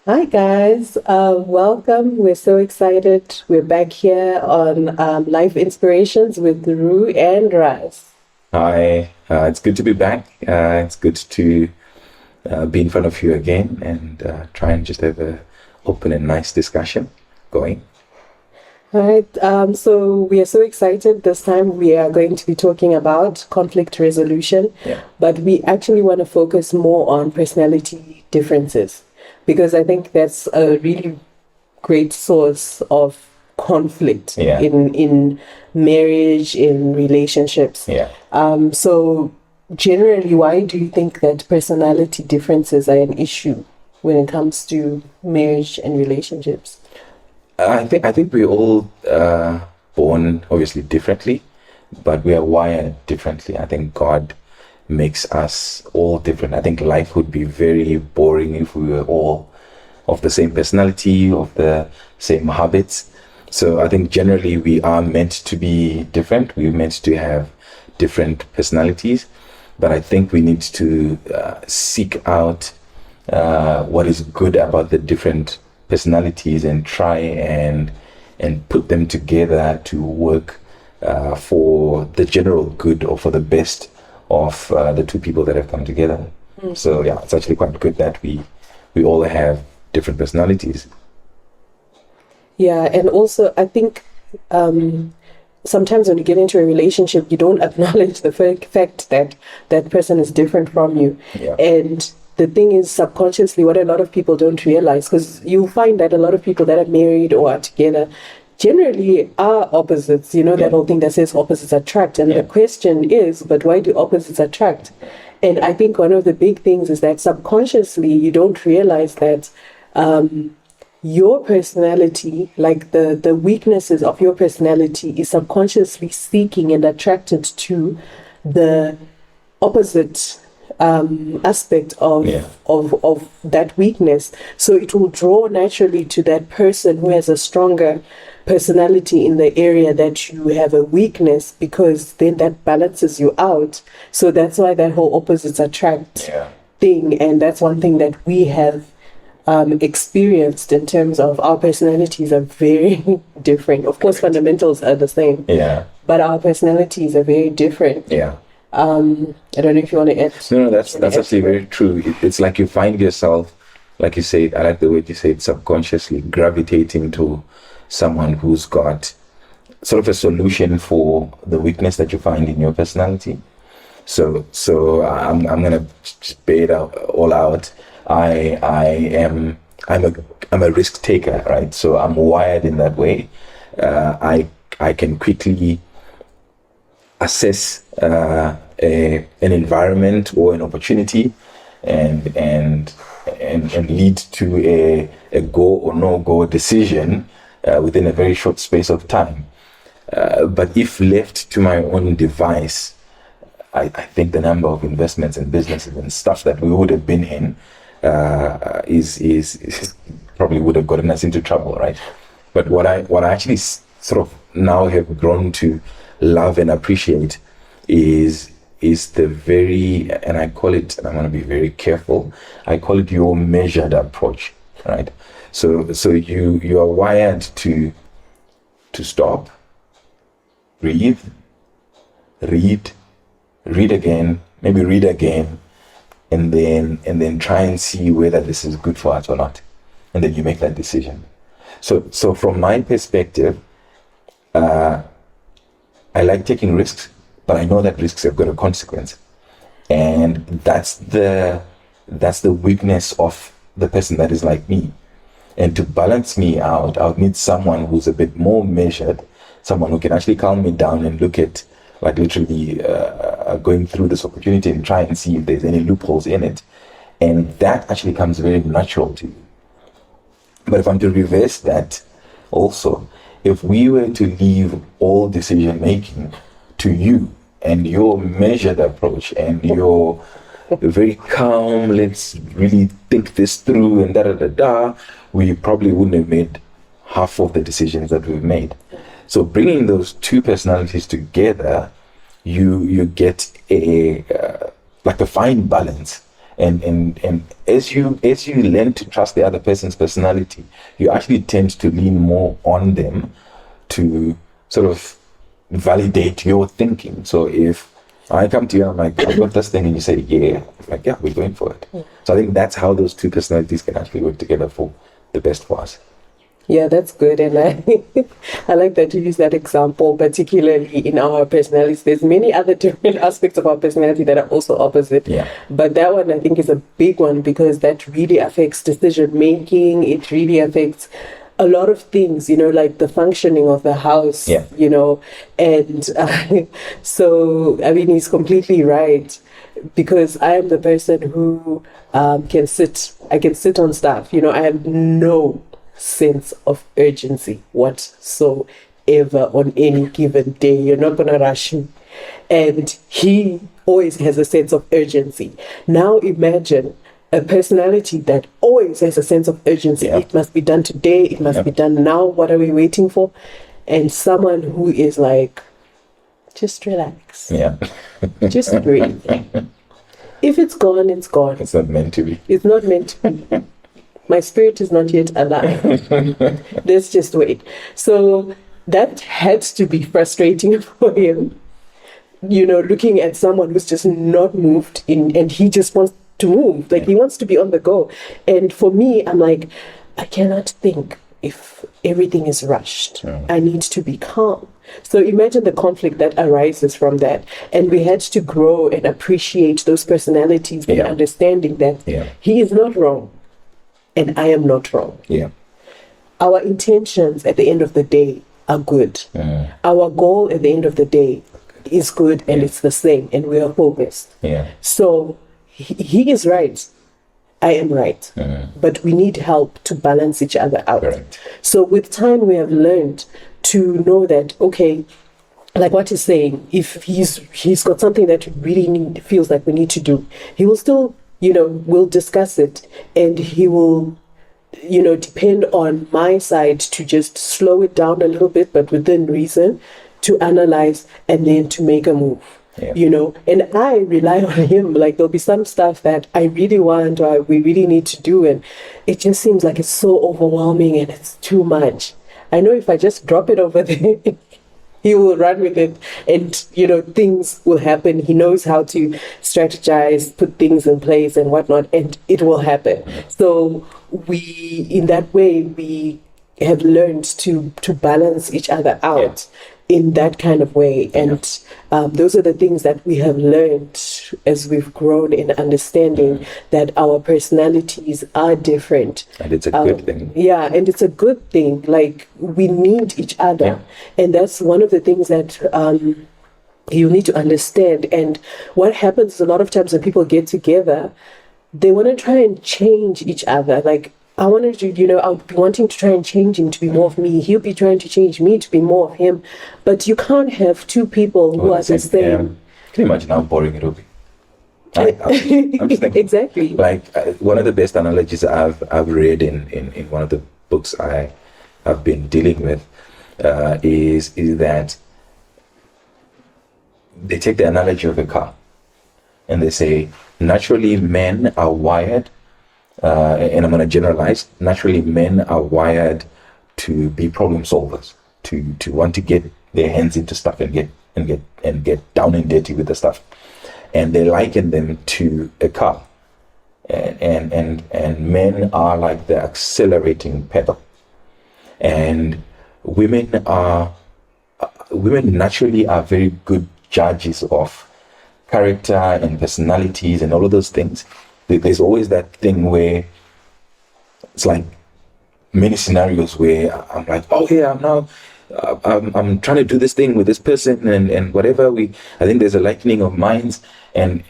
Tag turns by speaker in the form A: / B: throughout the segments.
A: Hi guys, welcome. We're so excited. We're back here on Life Inspirations with Rue and Raz.
B: Hi, it's good to be back. It's good to be in front of you again and try and just have a open and nice discussion going.
A: All right, so we are so excited. This time we are going to be talking about conflict resolution,
B: Yeah,
A: but we actually want to focus more on personality differences because I think that's a really great source of conflict
B: yeah,
A: in marriage, in relationships.
B: yeah.
A: So generally, why do you think that personality differences are an issue when it comes to marriage and relationships?
B: I think we're all born obviously differently, but we are wired differently. I think God makes us all different. I think life would be very boring if we were all of the same personality, of the same habits. So I think generally we are meant to be different. We're meant to have different personalities, but I think we need to seek out what is good about the different personalities and try and put them together to work for the general good or for the best of the two people that have come together. So yeah, it's actually quite good that we all have different personalities.
A: Yeah, and also I think sometimes when you get into a relationship, you don't acknowledge the fact that that person is different from you.
B: Yeah.
A: And the thing is, subconsciously, what a lot of people don't realize, because you find that a lot of people that are married or are together generally are opposites. You know, that whole thing that says opposites attract. And the question is, but why do opposites attract? And I think one of the big things is that subconsciously, you don't realize that your personality, like the weaknesses of your personality, is subconsciously seeking and attracted to the opposite aspect of,
B: Yeah.
A: of that weakness. So it will draw naturally to that person who has a stronger personality in the area that you have a weakness, because then that balances you out. So that's why that whole opposites attract
B: Yeah.
A: thing, and that's one thing that we have experienced in terms of our personalities are very different. Of course, fundamentals are the same,
B: Yeah.
A: but our personalities are very different.
B: Yeah.
A: I don't know if you want to add.
B: No, that's actually very true. It's like you find yourself, like you said, I like the way you said, subconsciously gravitating to someone who's got sort of a solution for the weakness that you find in your personality. So I'm gonna just bear it out, all out. I'm a risk taker, right? So I'm wired in that way. I can quickly assess an environment or an opportunity and lead to a go or no go decision within a very short space of time. But if left to my own device, I think the number of investments and businesses and stuff that we would have been in is probably would have gotten us into trouble, right? But what I actually sort of now have grown to love and appreciate is the very, and I call it, and I'm going to be very careful, I call it your measured approach, right? So you are wired to stop, breathe, read again, maybe read again, and then try and see whether this is good for us or not, and then you make that decision. So from my perspective, I like taking risks, but I know that risks have got a consequence, and that's the weakness of the person that is like me. And to balance me out, I would need someone who's a bit more measured, someone who can actually calm me down and look at, like, literally going through this opportunity and try and see if there's any loopholes in it. And that actually comes very natural to you. But if I'm to reverse that also, if we were to leave all decision making to you and your measured approach and your very calm, let's really think this through and da da da da, we probably wouldn't have made half of the decisions that we've made. So bringing those two personalities together, you get a like a fine balance, And as you learn to trust the other person's personality, you actually tend to lean more on them to sort of validate your thinking. So if I come to you, I'm like, I've got this thing, and you say, yeah, I'm like, yeah, we're going for it. So I think that's how those two personalities can actually work together for the best for us.
A: Yeah, that's good. And I like that you use that example, particularly in our personalities. There's many other different aspects of our personality that are also opposite.
B: Yeah.
A: But that one, I think, is a big one because that really affects decision making. It really affects a lot of things, like the functioning of the house,
B: Yeah.
A: And so, I mean, he's completely right. Because I am the person who I can sit on stuff. I have no sense of urgency whatsoever on any given day. You're not going to rush me. And he always has a sense of urgency. Now imagine a personality that always has a sense of urgency.
B: Yeah.
A: It must be done today. It must be done now. What are we waiting for? And someone who is like, just relax.
B: Yeah.
A: Just breathe. If it's gone, it's gone.
B: It's not meant to be.
A: It's not meant to be. My spirit is not yet alive. Let's just wait. So that had to be frustrating for him, looking at someone who's just not moved in, and he just wants to move. Like, he wants to be on the go. And for me, I'm like, I cannot think if everything is rushed. I need to be calm. So imagine the conflict that arises from that. And we had to grow and appreciate those personalities and understanding that he is not wrong and I am not wrong.
B: Yeah.
A: Our intentions at the end of the day are good. Our goal at the end of the day is good, and it's the same, and we are focused.
B: Yeah.
A: So he is right. I am right. But we need help to balance each other out.
B: Correct.
A: So with time, we have learned to know that, okay, like what he's saying, if he's got something that really feels like we need to do, he will still, we'll discuss it, and he will, depend on my side to just slow it down a little bit, but within reason, to analyze and then to make a move.
B: Yeah.
A: And I rely on him. Like, there'll be some stuff that I really want or we really need to do, and it just seems like it's so overwhelming and it's too much. I know if I just drop it over there, he will run with it, and things will happen. He knows how to strategize, put things in place and whatnot, and it will happen. So in that way, we have learned to balance each other out in that kind of way. And those are the things that we have learned as we've grown in understanding that our personalities are different.
B: And it's a good thing.
A: Yeah, and it's a good thing. Like, we need each other.
B: Yeah.
A: And that's one of the things that you need to understand. And what happens is, a lot of times when people get together, they want to try and change each other. Like, I wanted to, I'll be wanting to try and change him to be more of me. He'll be trying to change me to be more of him. But you can't have two people who are the same.
B: Yeah. Can you imagine how boring it will be? I'm just thinking,
A: Exactly.
B: Like, one of the best analogies I've read in one of the books I have been dealing with is that they take the analogy of a car, and they say, naturally men are wired, and I'm going to generalize, naturally men are wired to be problem solvers, to want to get their hands into stuff and get down and dirty with the stuff. And they liken them to a car. And men are like the accelerating pedal. And women naturally are very good judges of character and personalities and all of those things. There's always that thing where it's like many scenarios where I'm like, oh yeah, I'm trying to do this thing with this person and whatever. I think there's a likening of minds, and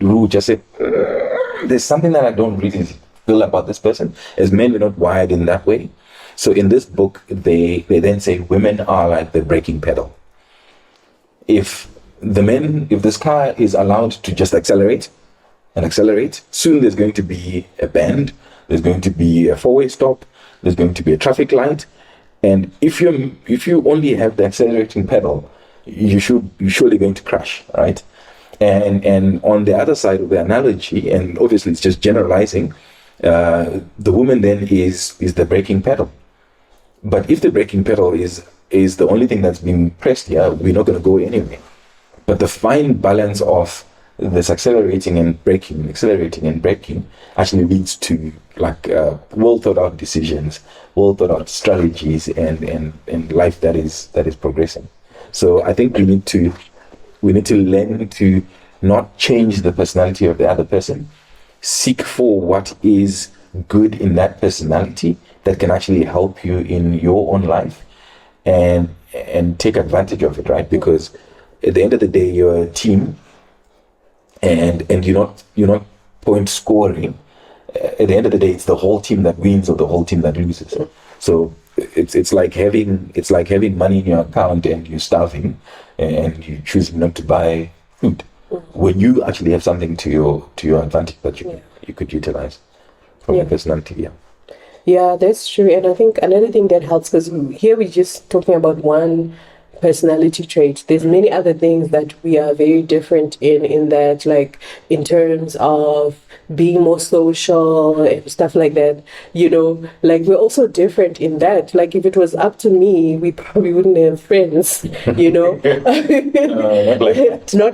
B: Ru just said, there's something that I don't really feel about this person. As men, we're not wired in that way. So in this book, they then say women are like the braking pedal. If this car is allowed to just accelerate, soon there's going to be a bend, there's going to be a four-way stop, there's going to be a traffic light. And if you only have the accelerating pedal, you're surely going to crash, right? And on the other side of the analogy, and obviously it's just generalizing, the woman then is the braking pedal. But if the braking pedal is the only thing that's being pressed here, we're not going to go anywhere. But the fine balance of this accelerating and braking actually leads to like well thought out decisions, well thought out strategies, and life that is progressing. So I think we need to learn to not change the personality of the other person, seek for what is good in that personality that can actually help you in your own life, and take advantage of it, right? Because at the end of the day, you're a team, and you're not point scoring. At the end of the day, it's the whole team that wins or the whole team that loses. So it's like having money in your account and you're starving and you choose not to buy food when you actually have something to your advantage that you could utilize from your personality.
A: Yeah, that's true. And I think another thing that helps, because here we're just talking about one personality trait. There's many other things that we are very different in that, like in terms of being more social and stuff like that, like we're also different in that. Like if it was up to me, we probably wouldn't have friends, not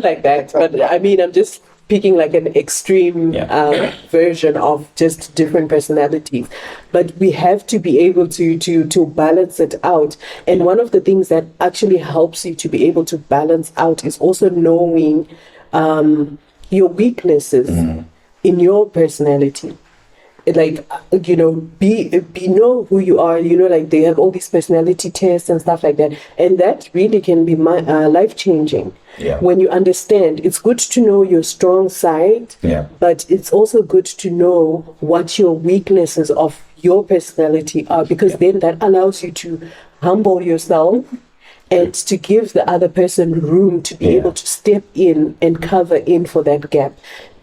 A: like that. But I mean, I'm just picking like an extreme version of just different personalities, but we have to be able to balance it out. And one of the things that actually helps you to be able to balance out is also knowing your weaknesses in your personality. Like be know who you are. Like they have all these personality tests and stuff like that, and that really can be life changing. When you understand, it's good to know your strong side, but it's also good to know what your weaknesses of your personality are, because then that allows you to humble yourself and to give the other person room to be able to step in and cover in for that gap.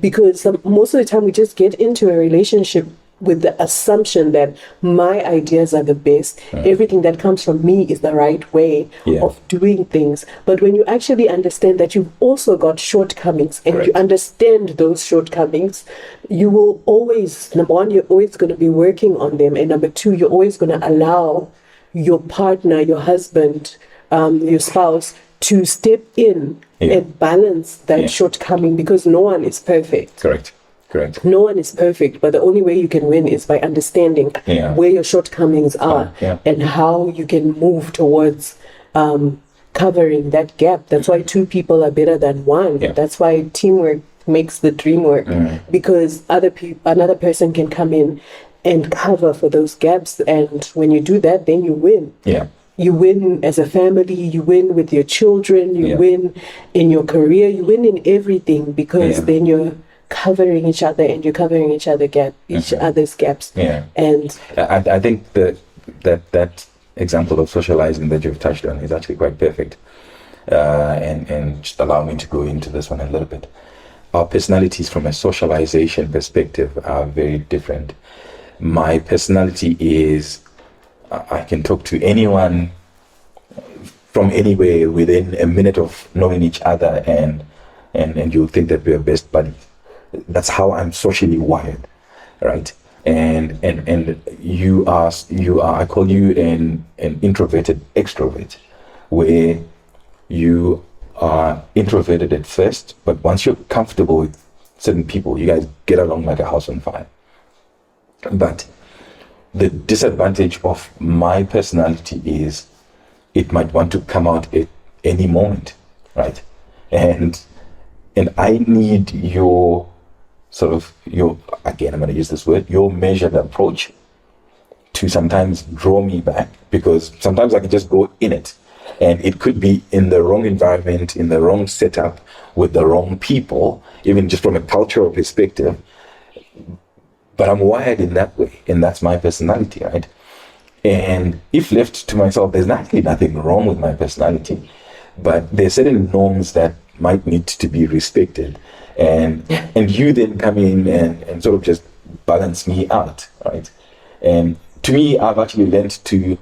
A: Because most of the time we just get into a relationship with the assumption that my ideas are the best. Everything that comes from me is the right way of doing things. But when you actually understand that you've also got shortcomings, and you understand those shortcomings, you will always, number one, you're always going to be working on them. And number two, you're always going to allow your partner, your husband, your spouse to step in and balance that shortcoming, because no one is perfect.
B: Correct.
A: No one is perfect, but the only way you can win is by understanding where your shortcomings are and how you can move towards covering that gap. That's why two people are better than one. That's why teamwork makes the dream work, because another person can come in and cover for those gaps, and when you do that, then you win. You win as a family, you win with your children, you win in your career, you win in everything, because then you're covering each other and you're covering each other's gaps. And
B: I think that example of socializing that you've touched on is actually quite perfect. And just allow me to go into this one a little bit. Our personalities from a socialization perspective are very different. My personality is, I can talk to anyone from anywhere within a minute of knowing each other, and you'll think that we're best buddies. That's how I'm socially wired, right? And you are I call you an introverted extrovert, where you are introverted at first, but once you're comfortable with certain people, you guys get along like a house on fire. But the disadvantage of my personality is it might want to come out at any moment, right? And I need your again, I'm going to use this word, your measured approach to sometimes draw me back, because sometimes I can just go in it, and it could be in the wrong environment, in the wrong setup, with the wrong people, even just from a cultural perspective. But I'm wired in that way, and that's my personality, right? And if left to myself, there's actually nothing wrong with my personality, but there's certain norms that might need to be respected, and you then come in and sort of just balance me out, right? And to me, I've actually learned to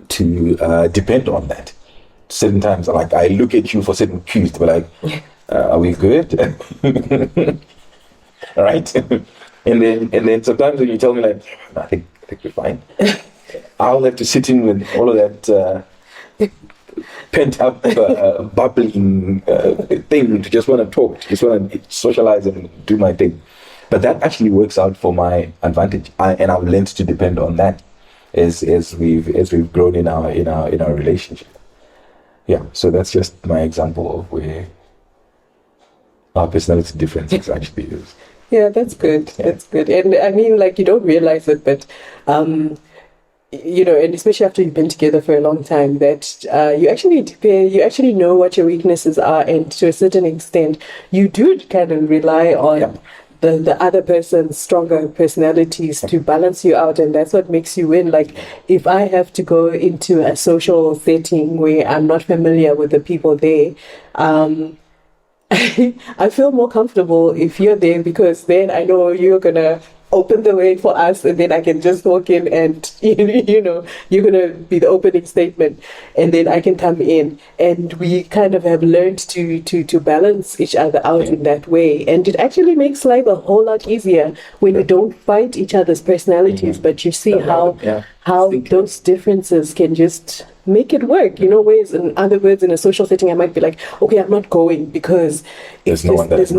B: depend on that. Certain times, like I look at you for certain cues to be like, Are we good? Right? And then sometimes when you tell me like, I think we're fine, I'll have to sit in with all of that pent up bubbling thing to just want to talk, to just want to socialize and do my thing. But that actually works out for my advantage, and I've learned to depend on that as we've grown in our relationship. Yeah, so that's just my example of where our personality differences actually is.
A: Yeah, that's good.
B: Yeah.
A: That's good. And I mean, like, you don't realize it, but and especially after you've been together for a long time, that you actually know what your weaknesses are, and to a certain extent, you do kind of rely on
B: Yeah.
A: the other person's stronger personalities to balance you out, and that's what makes you win. Like, if I have to go into a social setting where I'm not familiar with the people there, I feel more comfortable if you're there, because then I know you're gonna open the way for us, and then I can just walk in and you're gonna be the opening statement, and then I can come in, and we kind of have learned to balance each other out in that way, and it actually makes life a whole lot easier when you don't fight each other's personalities, but you see how those differences can just make it work, whereas in other words, in a social setting, I might be like, okay, I'm not going because
B: There's no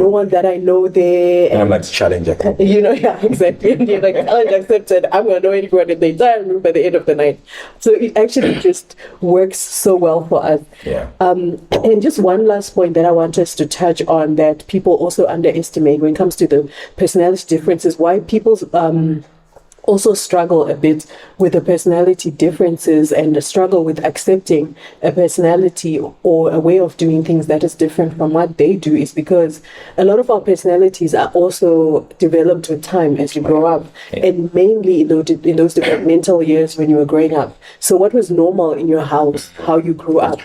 A: one that I know there.
B: And I'm like, challenge accepted.
A: Yeah, exactly. And you're like, challenge accepted. I'm going to know anyone in the entire room by the end of the night. So it actually just works so well for us.
B: Yeah.
A: And just one last point that I want us to touch on that people also underestimate when it comes to the personality differences, why people also struggle a bit with the personality differences and struggle with accepting a personality or a way of doing things that is different from what they do, is because a lot of our personalities are also developed with time as you grow up, and mainly in those developmental years when you were growing up. So what was normal in your house, how you grew up,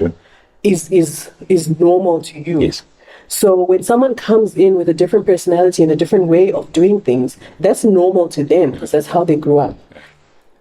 A: is normal to you.
B: Yes.
A: So when someone comes in with a different personality and a different way of doing things, that's normal to them because that's how they grew up.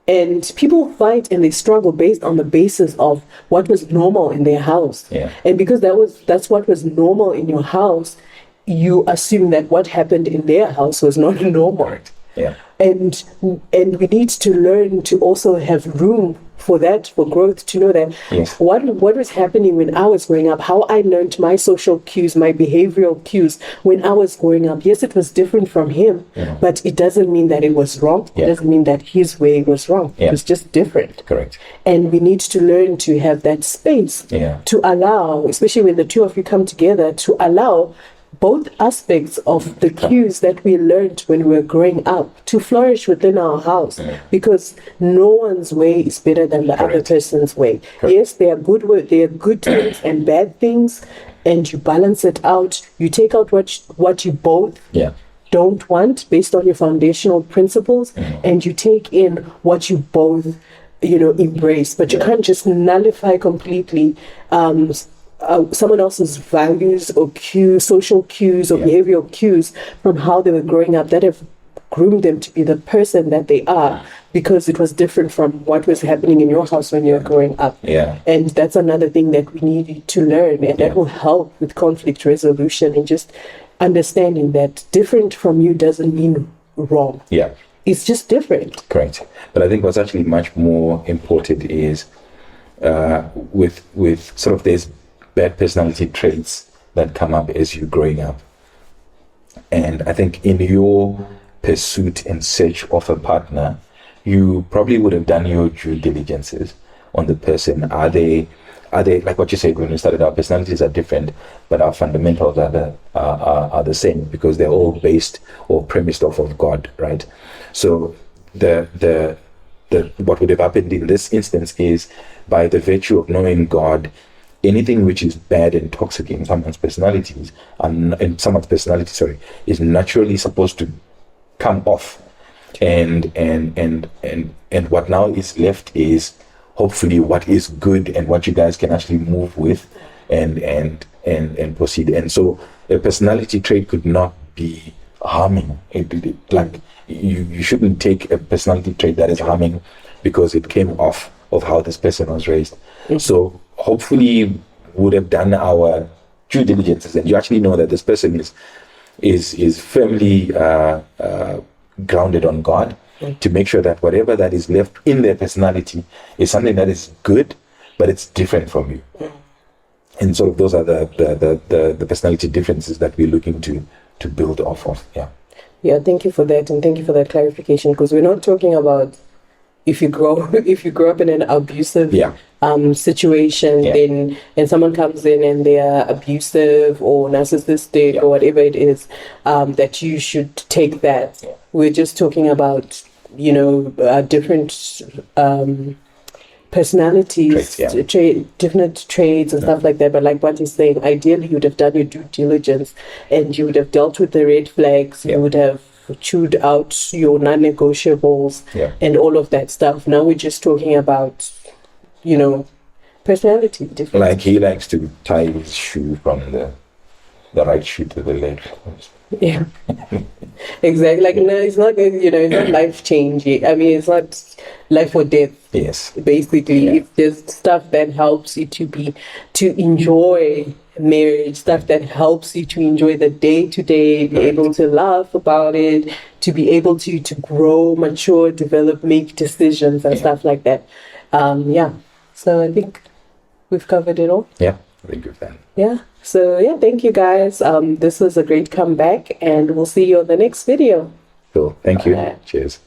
A: And people fight and they struggle based on the basis of what was normal in their house.
B: Yeah.
A: And because that's what was normal in your house, you assume that what happened in their house was not normal.
B: Yeah.
A: And we need to learn to also have room for that, for growth, to know that what was happening when I was growing up, how I learned my social cues, my behavioral cues when I was growing up. Yes, it was different from him, but it doesn't mean that it was wrong. It doesn't mean that his way was wrong. It was just different.
B: Correct.
A: And we need to learn to have that space to allow, especially when the two of you come together, to allow both aspects of the cues that we learned when we were growing up to flourish within our house, because no one's way is better than the other person's way. Yes, there are good things and bad things, and you balance it out. You take out what you both don't want based on your foundational principles, and you take in what you both embrace. But you can't just nullify completely someone else's values or cues, social cues or behavioral cues from how they were growing up that have groomed them to be the person that they are, because it was different from what was happening in your house when you were growing up. And that's another thing that we need to learn, and that will help with conflict resolution and just understanding that different from you doesn't mean wrong. It's just different.
B: Correct. But I think what's actually much more important is with sort of these bad personality traits that come up as you're growing up. And I think in your pursuit and search of a partner, you probably would have done your due diligences on the person. Are they like what you said when we started? Our personalities are different, but our fundamentals are the same, because they're all based or premised off of God, right? So the what would have happened in this instance is, by the virtue of knowing God, anything which is bad and toxic in someone's personality, is naturally supposed to come off, and what now is left is hopefully what is good and what you guys can actually move with and proceed. And so a personality trait could not be harming. Like you shouldn't take a personality trait that is harming because it came off of how this person was raised. So hopefully would have done our due diligences, and you actually know that this person is firmly grounded on God, to make sure that whatever that is left in their personality is something that is good, but it's different from you. And sort of those are the personality differences that we're looking to build off of. Yeah.
A: Yeah, thank you for that, and thank you for that clarification, because we're not talking about if you grow up in an abusive situation, then and someone comes in and they are abusive or narcissistic or whatever it is, that you should take that. We're just talking about different personalities, different traits and stuff like that. But like what you're saying, ideally you'd have done your due diligence and you would have dealt with the red flags. You would have chewed out your non-negotiables and all of that stuff. Now we're just talking about, personality difference.
B: Like he likes to tie his shoe from the right shoe to the left.
A: Yeah, exactly. Like, no, it's not, it's not life changing. I mean, it's not life or death.
B: Yes.
A: Basically, it's just stuff that helps you to enjoy marriage, stuff that helps you to enjoy the day to day, be able to laugh about it, to be able to grow, mature, develop, make decisions and stuff like that. So I think we've covered it all.
B: Yeah, I think we've done.
A: Yeah. So thank you guys. This was a great comeback, and we'll see you on the next video.
B: Cool. Thank you. Cheers.